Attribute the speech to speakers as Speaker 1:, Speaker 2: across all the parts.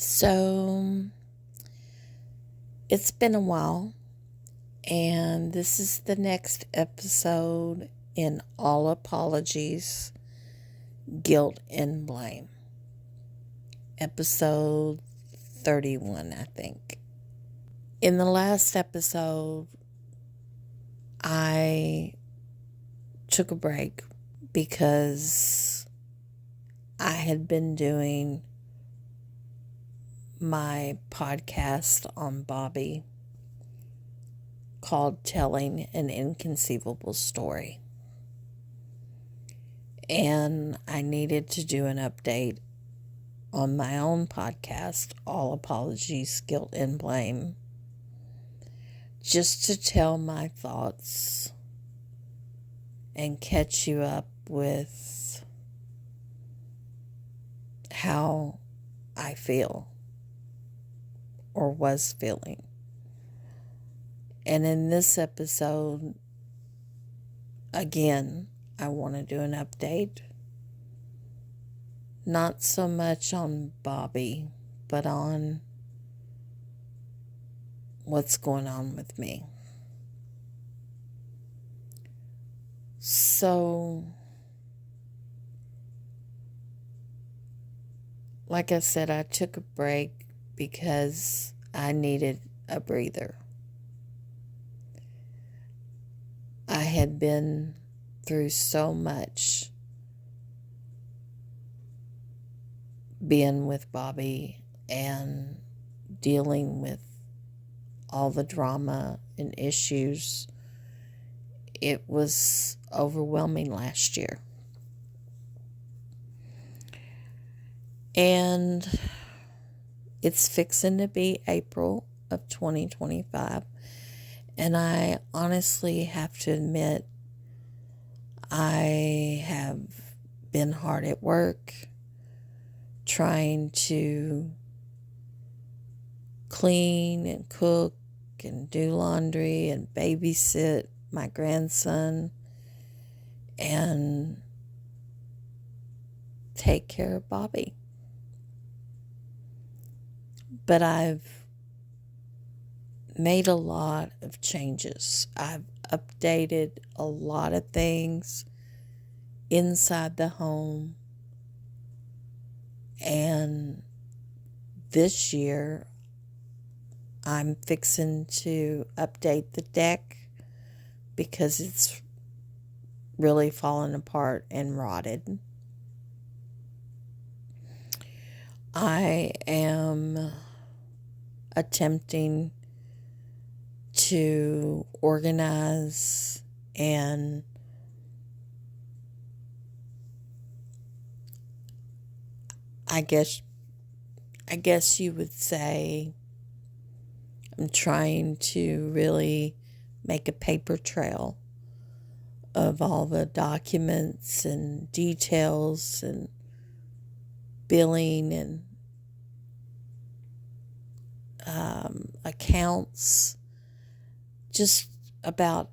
Speaker 1: So, it's been a while, and this is the next episode in All Apologies, Guilt and Blame. Episode 31, I think. In the last episode, I took a break because I had been doing my podcast on Bobby called Telling an Inconceivable Story. And I needed to do an update on my own podcast, All Apologies, Guilt and Blame, just to tell my thoughts and catch you up with how I feel or was feeling. And in this episode, again, I want to do an update. Not so much on Bobby, but on what's going on with me. So, like I said, I took a break because I needed a breather. I had been through so much being with Bobby and dealing with all the drama and issues. It was overwhelming last year. And it's fixing to be April of 2025. And I honestly have to admit, I have been hard at work trying to clean and cook and do laundry and babysit my grandson and take care of Bobby. But I've made a lot of changes. I've updated a lot of things inside the home. And this year, I'm fixing to update the deck because it's really fallen apart and rotted. I am attempting to organize and I guess you would say I'm trying to really make a paper trail of all the documents and details and billing and accounts, just about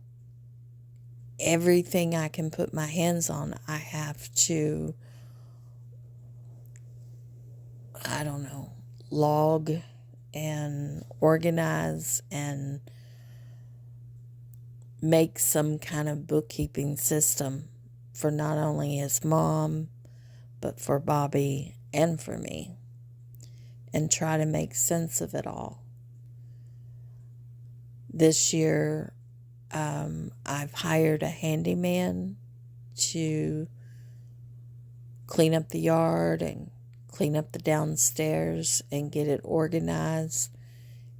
Speaker 1: everything I can put my hands on. I have to, log and organize and make some kind of bookkeeping system for not only his mom, but for Bobby and for me, and try to make sense of it all. This year, I've hired a handyman to clean up the yard and clean up the downstairs and get it organized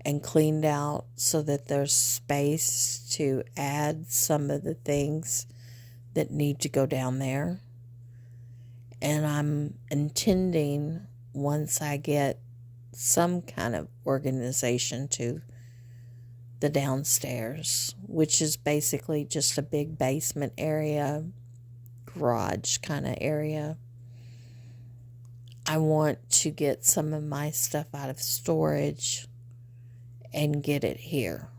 Speaker 1: and cleaned out so that there's space to add some of the things that need to go down there. And I'm intending, once I get some kind of organization to the downstairs, which is basically just a big basement area, garage kind of area, I want to get some of my stuff out of storage and get it here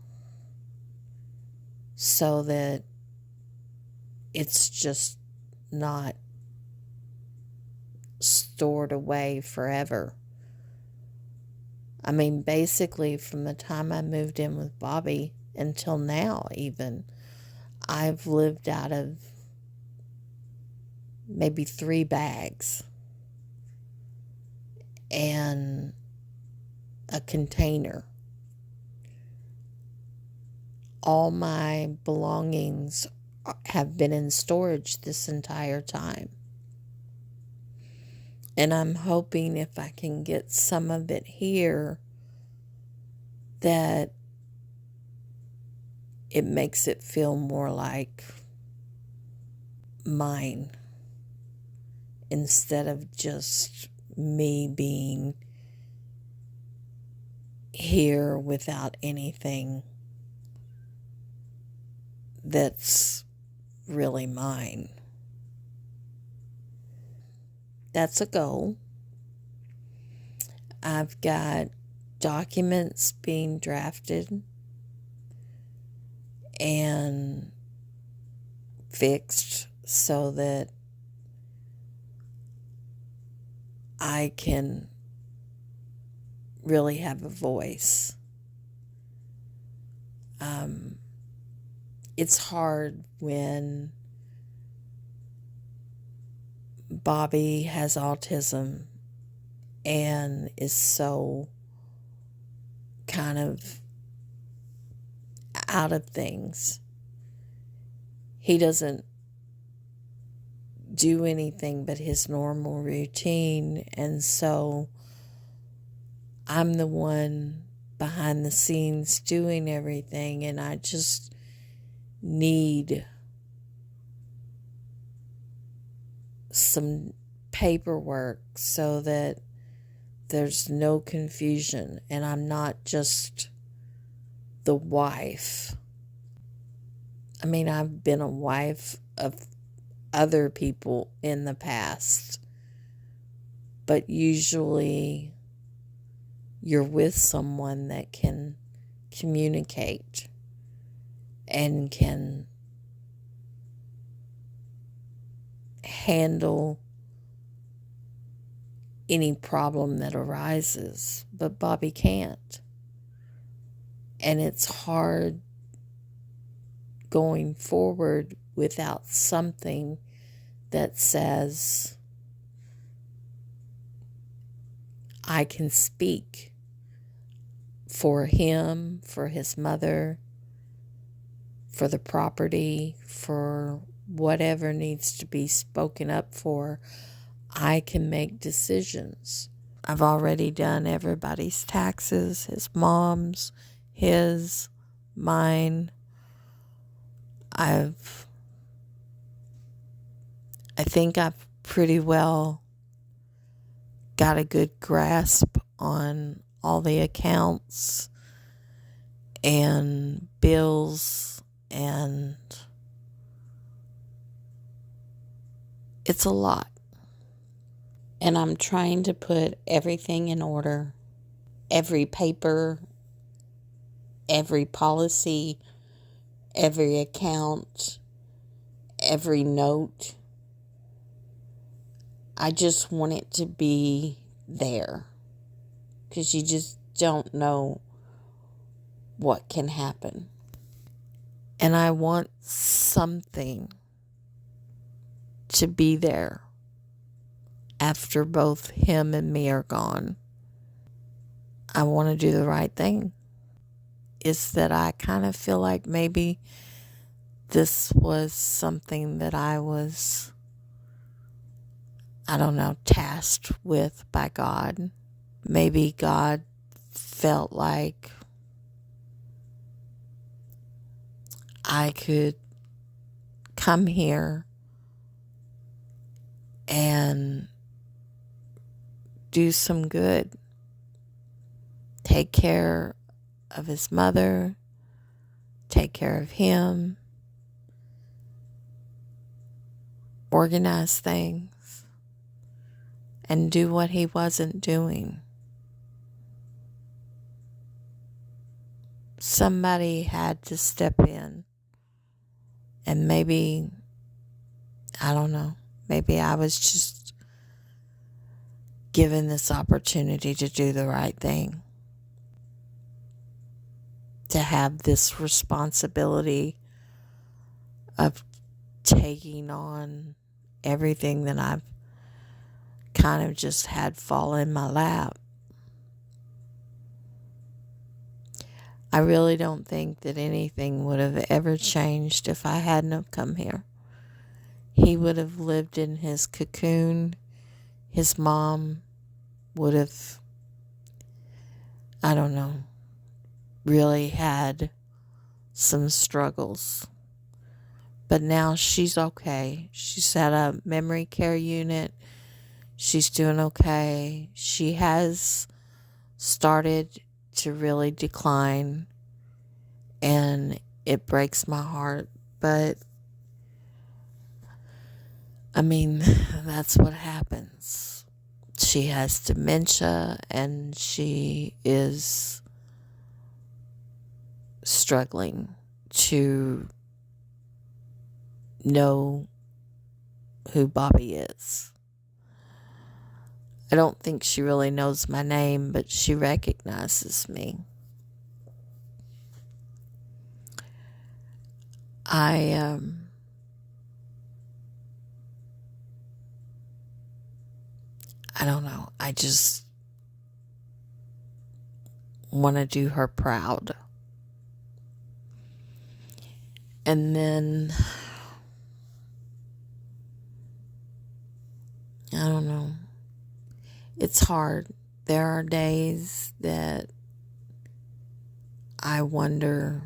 Speaker 1: so that it's just not stored away forever. I mean, basically, from the time I moved in with Bobby until now, even, I've lived out of maybe 3 bags and a container. All my belongings have been in storage this entire time. And I'm hoping if I can get some of it here, that it makes it feel more like mine, instead of just me being here without anything that's really mine. That's a goal. I've got documents being drafted and fixed so that I can really have a voice. It's hard when Bobby has autism and is so kind of out of things. He doesn't do anything but his normal routine, and so I'm the one behind the scenes doing everything, and I just need some paperwork so that there's no confusion and I'm not just the wife. I mean, I've been a wife of other people in the past, but usually you're with someone that can communicate and can handle any problem that arises, but Bobby can't. And it's hard going forward without something that says I can speak for him, for his mother, for the property, for whatever needs to be spoken up for. I can make decisions. I've already done everybody's taxes, his mom's, his, mine. I think I've pretty well got a good grasp on all the accounts and bills, and it's a lot. And I'm trying to put everything in order. Every paper, every policy, every account, every note. I just want it to be there, because you just don't know what can happen. And I want something to be there after both him and me are gone. I want to do the right thing. It's that I kind of feel like maybe this was something that I was, tasked with by God. Maybe God felt like I could come here and do some good. Take care of his mother, take care of him, organize things, and do what he wasn't doing. Somebody had to step in, and maybe, maybe I was just given this opportunity to do the right thing. to have this responsibility of taking on everything that I've kind of just had fall in my lap. I really don't think that anything would have ever changed if I hadn't have come here. He would have lived in his cocoon. His mom would have, I don't know, really had some struggles. But now she's okay. She's at a memory care unit. She's doing okay. She has started to really decline, and it breaks my heart. But, I mean, that's what happens. She has dementia, and she is struggling to know who Bobby is. I don't think she really knows my name, but she recognizes me. I don't know. I just want to do her proud. And then, I don't know. It's hard. There are days that I wonder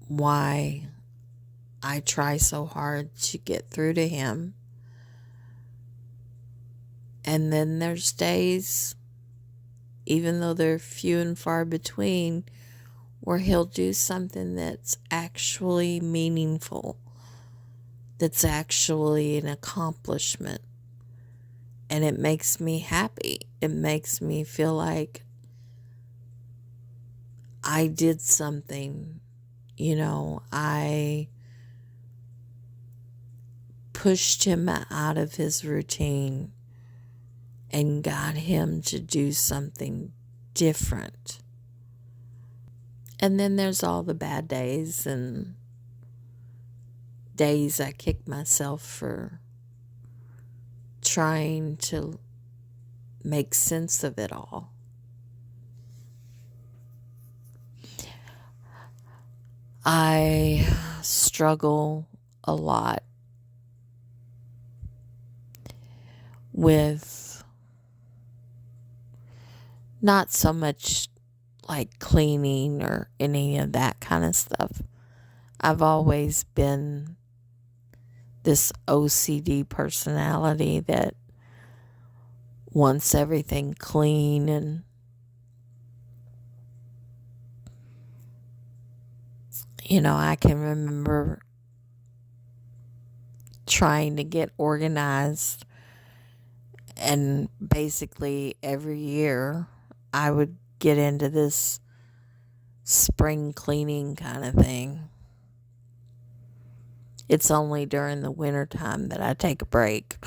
Speaker 1: why I try so hard to get through to him. And then there's days, even though they're few and far between, where he'll do something that's actually meaningful, that's actually an accomplishment. And it makes me happy. It makes me feel like I did something. You know, I pushed him out of his routine and got him to do something different. And then there's all the bad days and days I kick myself for trying to make sense of it all. I struggle a lot with not so much like cleaning or any of that kind of stuff. I've always been this OCD personality that wants everything clean, and you know, I can remember trying to get organized, and basically every year I would get into this spring cleaning kind of thing. It's only during the winter time that I take a break.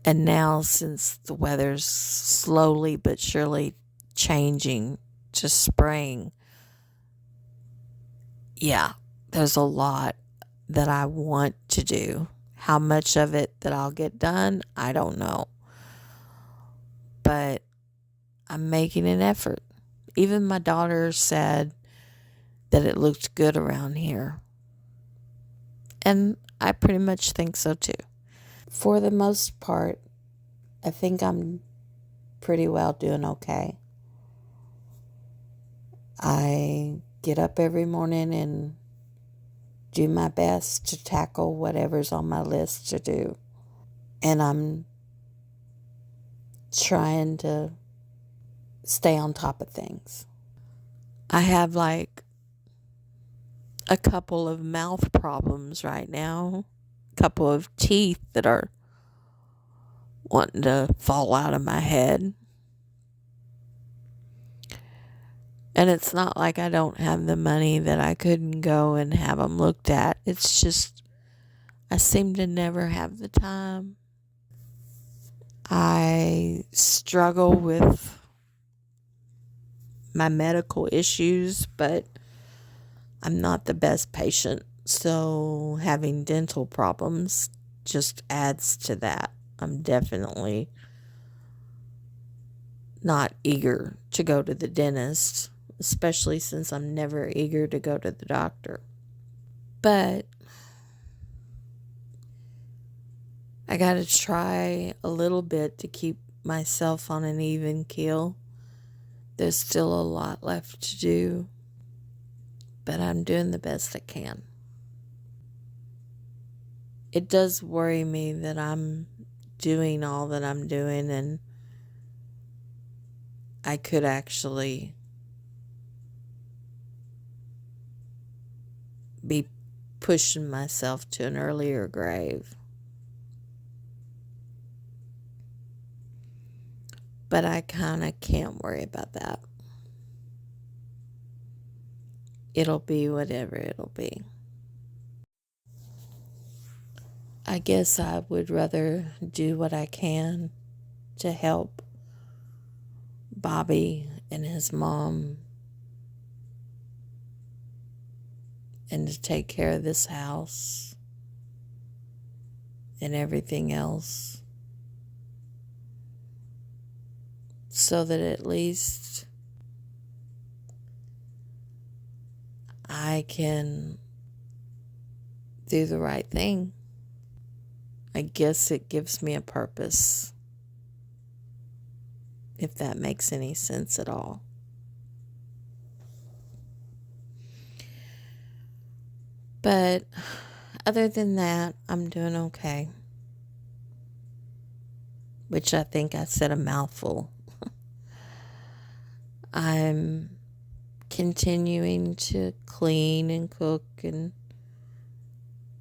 Speaker 1: And now, since the weather's slowly but surely changing to spring, yeah, there's a lot that I want to do. How much of it that I'll get done, I don't know. But I'm making an effort. Even my daughter said that it looked good around here. And I pretty much think so too. For the most part, I think I'm pretty well doing okay. I get up every morning and do my best to tackle whatever's on my list to do. And I'm trying to stay on top of things. I have like a couple of mouth problems right now, a couple of teeth that are wanting to fall out of my head. And it's not like I don't have the money that I couldn't go and have them looked at. It's just I seem to never have the time. I struggle with my medical issues, but I'm not the best patient. So having dental problems just adds to that. I'm definitely not eager to go to the dentist, especially since I'm never eager to go to the doctor. But I got to try a little bit to keep myself on an even keel. There's still a lot left to do, but I'm doing the best I can. It does worry me that I'm doing all that I'm doing, and I could actually be pushing myself to an earlier grave. But I kind of can't worry about that. It'll be whatever it'll be. I guess I would rather do what I can to help Bobby and his mom and to take care of this house and everything else, so that at least I can do the right thing. I guess it gives me a purpose, if that makes any sense at all. But other than that, I'm doing okay. Which I think I said a mouthful. I'm continuing to clean and cook and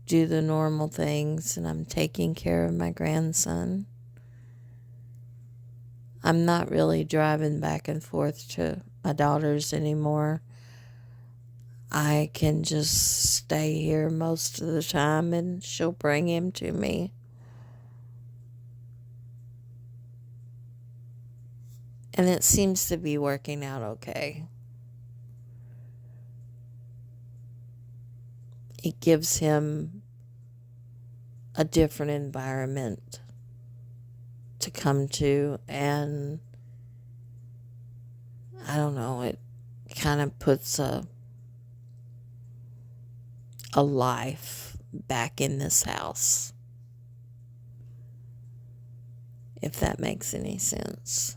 Speaker 1: do the normal things, and I'm taking care of my grandson. I'm not really driving back and forth to my daughter's anymore. I can just stay here most of the time, and she'll bring him to me. And it seems to be working out okay. It gives him a different environment to come to, and I don't know, it kind of puts a life back in this house, if that makes any sense.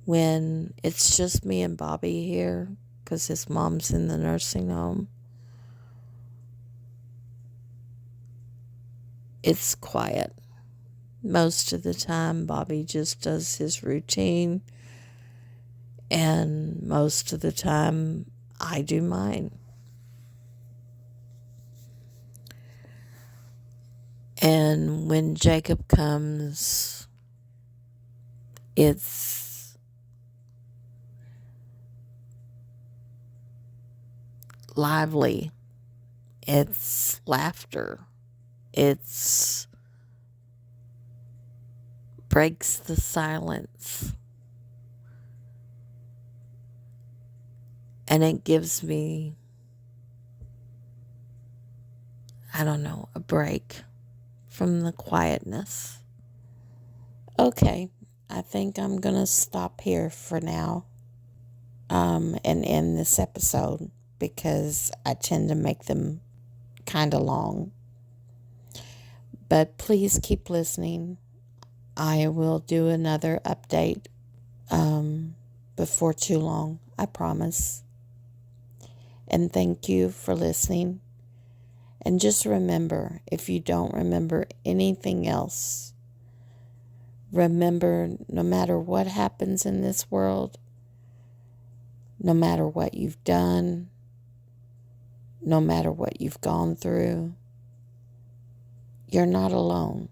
Speaker 1: When it's just me and Bobby here, because his mom's in the nursing home, it's quiet. Most of the time, Bobby just does his routine, and most of the time, I do mine. And when Jacob comes, it's lively. It's laughter. It's breaks the silence. And it gives me, I don't know, a break from the quietness. Okay, I think I'm going to stop here for now and end this episode, because I tend to make them kind of long. But please keep listening. I will do another update before too long, I promise. And thank you for listening. And just remember, if you don't remember anything else, remember, no matter what happens in this world, no matter what you've done, no matter what you've gone through, you're not alone.